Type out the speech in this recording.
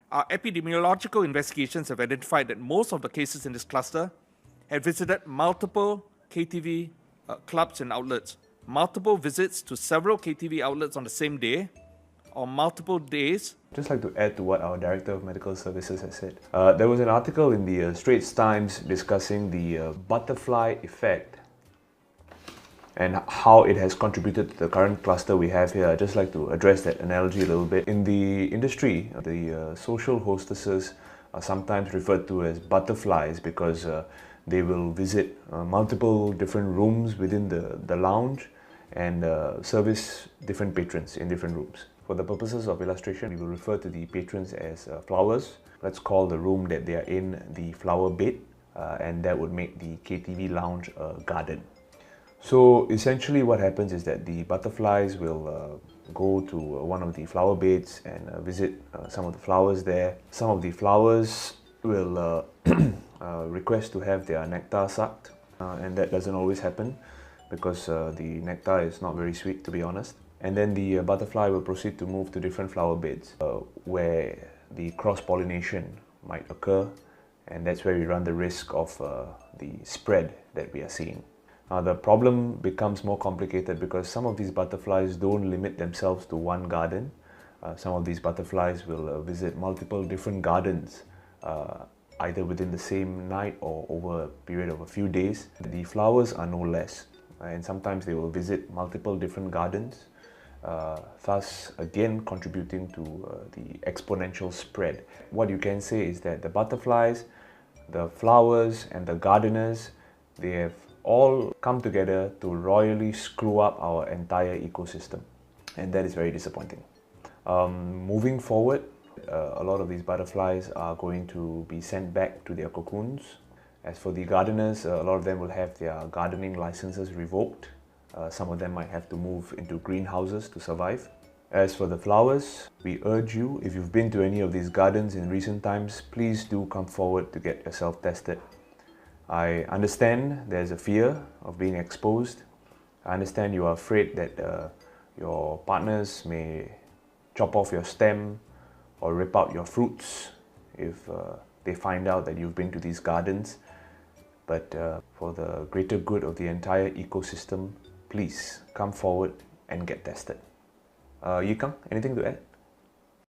Our epidemiological investigations have identified that most of the cases in this cluster had visited multiple KTV clubs and outlets, multiple visits to several KTV outlets on the same day, or multiple days. Just like to add to what our Director of Medical Services has said. There was an article in the Straits Times discussing the butterfly effect and how it has contributed to the current cluster we have here. I'd just like to address that analogy a little bit. In the industry, the social hostesses are sometimes referred to as butterflies because they will visit multiple different rooms within the lounge and service different patrons in different rooms. For the purposes of illustration, we will refer to the patrons as flowers. Let's call the room that they are in the flower bed, and that would make the KTV lounge a garden. So essentially what happens is that the butterflies will go to one of the flower beds and visit some of the flowers there. Some of the flowers will request to have their nectar sucked, and that doesn't always happen because the nectar is not very sweet, to be honest. And then the butterfly will proceed to move to different flower beds where the cross-pollination might occur, and that's where we run the risk of the spread that we are seeing. The problem becomes more complicated because some of these butterflies don't limit themselves to one garden. Some of these butterflies will visit multiple different gardens, either within the same night or over a period of a few days. The flowers are no less, and sometimes they will visit multiple different gardens, thus again contributing to the exponential spread. What you can say is that the butterflies, the flowers and the gardeners, they have all come together to royally screw up our entire ecosystem, and that is very disappointing. Moving forward, a lot of these butterflies are going to be sent back to their cocoons. As for the gardeners, a lot of them will have their gardening licenses revoked. Some of them might have to move into greenhouses to survive. As for the flowers, we urge you, if you've been to any of these gardens in recent times, please do come forward to get yourself tested. I understand there's a fear of being exposed. I understand you are afraid that your partners may chop off your stem or rip out your fruits if they find out that you've been to these gardens. But for the greater good of the entire ecosystem, please come forward and get tested. Yikang, anything to add?